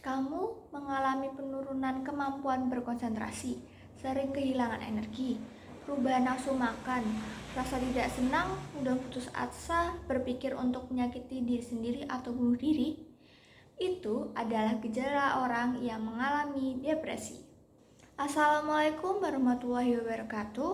Kamu mengalami penurunan kemampuan berkonsentrasi, sering kehilangan energi, perubahan nafsu makan, rasa tidak senang, mudah putus asa, berpikir untuk menyakiti diri sendiri atau bunuh diri. Itu adalah gejala orang yang mengalami depresi. Assalamualaikum warahmatullahi wabarakatuh.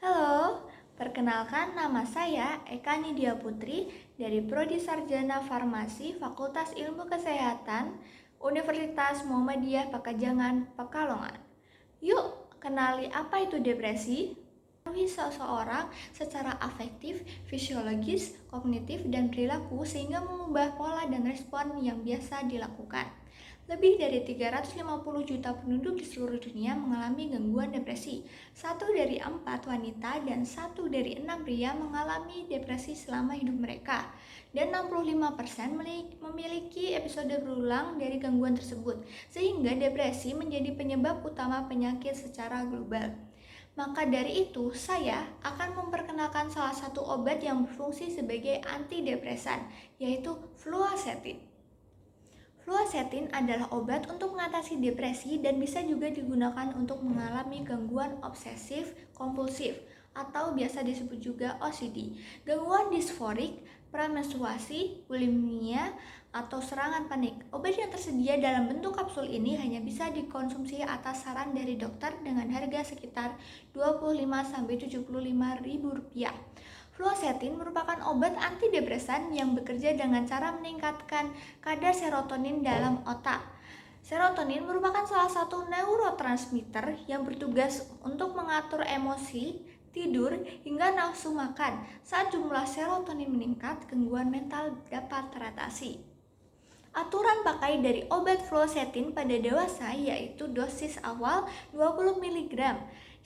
Halo, perkenalkan nama saya Eka Nidia Putri dari Prodi Sarjana Farmasi Fakultas Ilmu Kesehatan Universitas Muhammadiyah Pakajangan, Pekalongan. Yuk, kenali apa itu depresi? Mempengaruhi seseorang secara afektif, fisiologis, kognitif, dan perilaku sehingga mengubah pola dan respon yang biasa dilakukan. Lebih dari 350 juta penduduk di seluruh dunia mengalami gangguan depresi. 1 dari 4 wanita dan 1 dari 6 pria mengalami depresi selama hidup mereka. Dan 65% memiliki episode berulang dari gangguan tersebut, sehingga depresi menjadi penyebab utama penyakit secara global. Maka dari itu, saya akan memperkenalkan salah satu obat yang berfungsi sebagai antidepresan, yaitu fluoxetine. Fluoxetine adalah obat untuk mengatasi depresi dan bisa juga digunakan untuk mengalami gangguan obsesif kompulsif atau biasa disebut juga OCD, gangguan disforik, premenstruasi, bulimia, atau serangan panik. Obat yang tersedia dalam bentuk kapsul ini hanya bisa dikonsumsi atas saran dari dokter dengan harga sekitar Rp25-Rp75.000. Fluoxetine merupakan obat antidepresan yang bekerja dengan cara meningkatkan kadar serotonin dalam otak. Serotonin merupakan salah satu neurotransmitter yang bertugas untuk mengatur emosi, tidur, hingga nafsu makan. Saat jumlah serotonin meningkat, gangguan mental dapat teratasi. Aturan pakai dari obat fluoxetine pada dewasa yaitu dosis awal 20 mg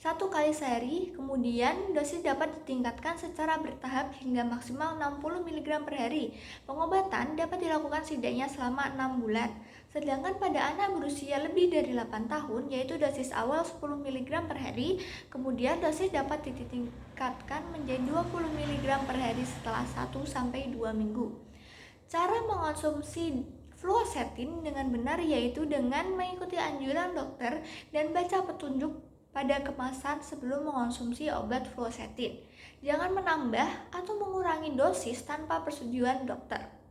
1 kali sehari, kemudian dosis dapat ditingkatkan secara bertahap hingga maksimal 60 mg per hari. Pengobatan dapat dilakukan setidaknya selama 6 bulan. Sedangkan pada anak berusia lebih dari 8 tahun yaitu dosis awal 10 mg per hari, kemudian dosis dapat ditingkatkan menjadi 20 mg per hari setelah 1-2 minggu. Cara mengonsumsi fluoxetine dengan benar yaitu dengan mengikuti anjuran dokter dan baca petunjuk pada kemasan sebelum mengonsumsi obat fluoxetine. Jangan menambah atau mengurangi dosis tanpa persetujuan dokter.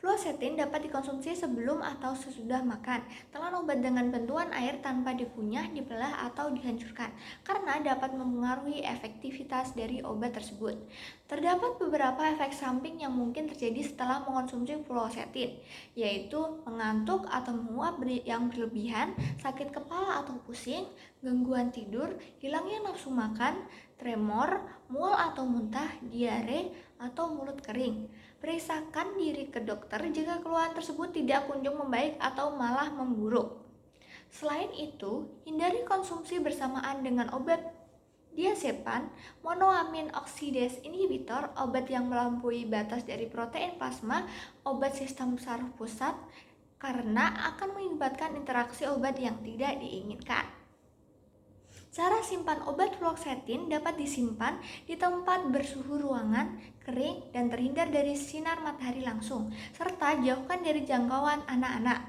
Fluoxetine dapat dikonsumsi sebelum atau sesudah makan. Telan obat dengan bantuan air tanpa dikunyah, dibelah, atau dihancurkan, karena dapat mempengaruhi efektivitas dari obat tersebut. Terdapat beberapa efek samping yang mungkin terjadi setelah mengonsumsi fluoxetine, yaitu mengantuk atau menguap yang berlebihan, sakit kepala atau pusing, gangguan tidur, hilangnya nafsu makan, tremor, mual atau muntah, diare, atau mulut kering. Periksakan diri ke dokter jika keluhan tersebut tidak kunjung membaik atau malah memburuk. Selain itu, hindari konsumsi bersamaan dengan obat diazepam, monoamin oksidase inhibitor, obat yang melampaui batas dari protein plasma, obat sistem saraf pusat, karena akan mengakibatkan interaksi obat yang tidak diinginkan. Cara simpan obat fluoxetine dapat disimpan di tempat bersuhu ruangan, kering, dan terhindar dari sinar matahari langsung, serta jauhkan dari jangkauan anak-anak.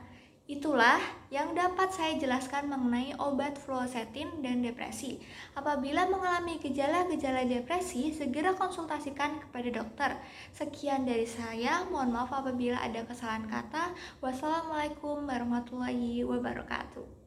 Itulah yang dapat saya jelaskan mengenai obat fluoxetine dan depresi. Apabila mengalami gejala-gejala depresi, segera konsultasikan kepada dokter. Sekian dari saya, mohon maaf apabila ada kesalahan kata. Wassalamualaikum warahmatullahi wabarakatuh.